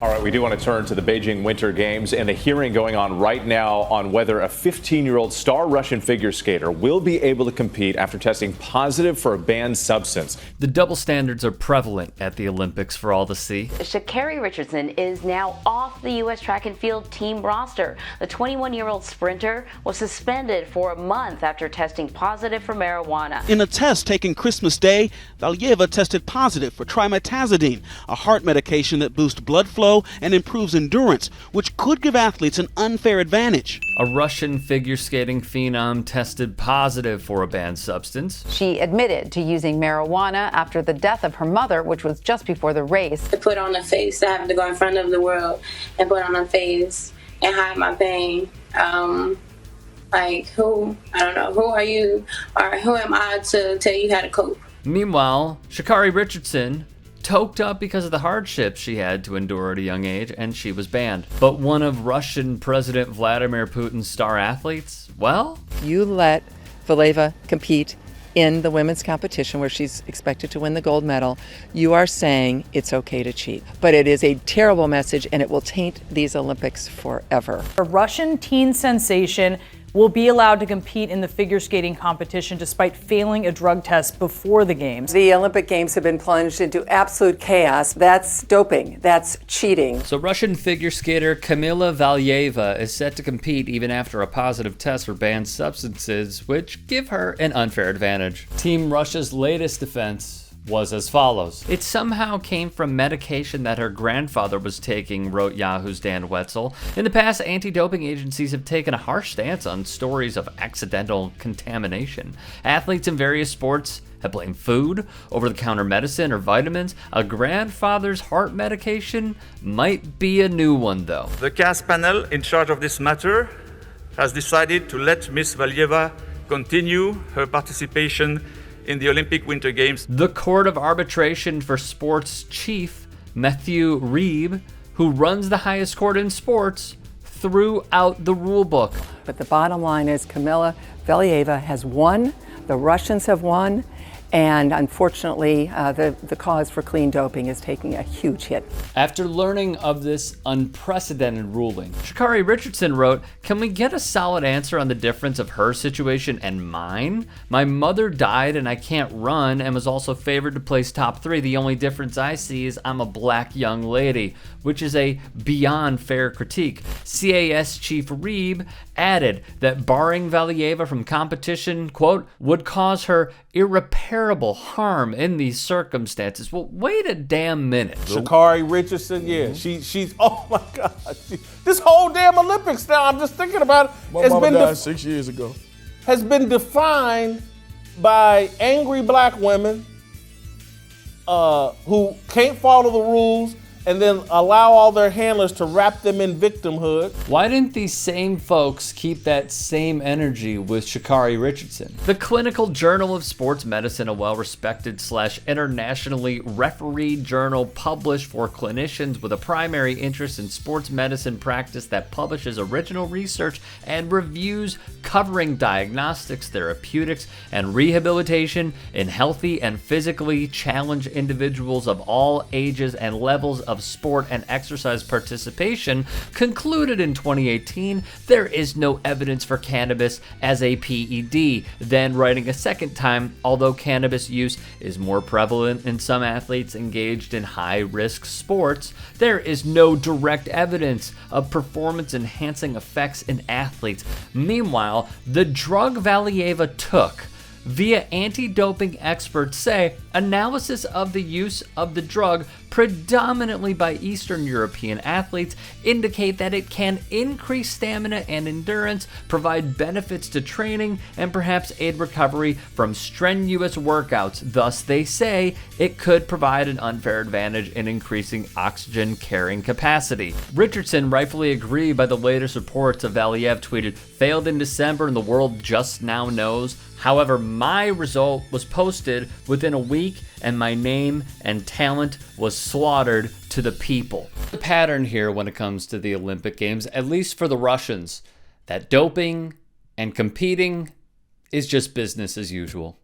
All right, we do want to turn to the Beijing Winter Games and the hearing going on right now on whether a 15-year-old star Russian figure skater will be able to compete after testing positive for a banned substance. The double standards are prevalent at the Olympics for all to see. Sha'Carri Richardson is now off the U.S. track and field team roster. The 21-year-old sprinter was suspended for a month after testing positive for marijuana. In a test taken Christmas Day, Valieva tested positive for trimetazidine, a heart medication that boosts blood flow and improves endurance, which could give athletes an unfair advantage. A Russian figure skating phenom tested positive for a banned substance. She admitted to using marijuana after the death of her mother, which was just before the race. To put on a face, to have to go in front of the world and put on a face and hide my pain. Who are you, or who am I to tell you how to cope? Meanwhile, Sha'Carri Richardson toked up because of the hardships she had to endure at a young age, and she was banned. But one of Russian President Vladimir Putin's star athletes, well, you let Valieva compete in the women's competition where she's expected to win the gold medal. You are saying it's okay to cheat. But it is a terrible message, and it will taint these Olympics forever. A Russian teen sensation will be allowed to compete in the figure skating competition despite failing a drug test before the games. The Olympic Games have been plunged into absolute chaos. That's doping. That's cheating. So Russian figure skater Kamila Valieva is set to compete even after a positive test for banned substances, which give her an unfair advantage. Team Russia's latest defense was as follows. It somehow came from medication that her grandfather was taking, wrote Yahoo's Dan Wetzel. In the past, anti-doping agencies have taken a harsh stance on stories of accidental contamination. Athletes in various sports have blamed food, over-the-counter medicine, or vitamins. A grandfather's heart medication might be a new one, though. The CAS panel in charge of this matter has decided to let Ms. Valieva continue her participation in the Olympic Winter Games. The Court of Arbitration for Sports chief Matthew Reeb, who runs the highest court in sports, threw out the rule book. But the bottom line is Kamila Valieva has won, the Russians have won, and unfortunately, the cause for clean doping is taking a huge hit. After learning of this unprecedented ruling, Sha'Carri Richardson wrote, "Can we get a solid answer on the difference of her situation and mine? My mother died and I can't run and was also favored to place top 3. The only difference I see is I'm a black young lady," which is a beyond fair critique. CAS Chief Reeb added that barring Valieva from competition, quote, would cause her irreparable harm in these circumstances. Well, wait a damn minute. Sha'Carri Richardson, yeah, she's oh my God, this whole damn Olympics now. I'm just thinking about it. My mama died 6 years ago. Has been defined by angry black women who can't follow the rules and then allow all their handlers to wrap them in victimhood. Why didn't these same folks keep that same energy with Sha'Carri Richardson? The Clinical Journal of Sports Medicine, a well-respected / internationally refereed journal published for clinicians with a primary interest in sports medicine practice that publishes original research and reviews covering diagnostics, therapeutics, and rehabilitation in healthy and physically challenged individuals of all ages and levels of sport and exercise participation, concluded in 2018 there is no evidence for cannabis as a PED. Then writing a second time, although cannabis use is more prevalent in some athletes engaged in high-risk sports, there is no direct evidence of performance-enhancing effects in athletes. Meanwhile, the drug Valieva took, via anti-doping experts say, analysis of the use of the drug predominantly by Eastern European athletes indicate that it can increase stamina and endurance, provide benefits to training, and perhaps aid recovery from strenuous workouts. Thus, they say it could provide an unfair advantage in increasing oxygen carrying capacity. Richardson rightfully agreed by the latest reports of Valieva tweeted, "Failed in December and the world just now knows. However, my result was posted within a week and my name and talent was slaughtered to the people." The pattern here when it comes to the Olympic Games, at least for the Russians, that doping and competing is just business as usual.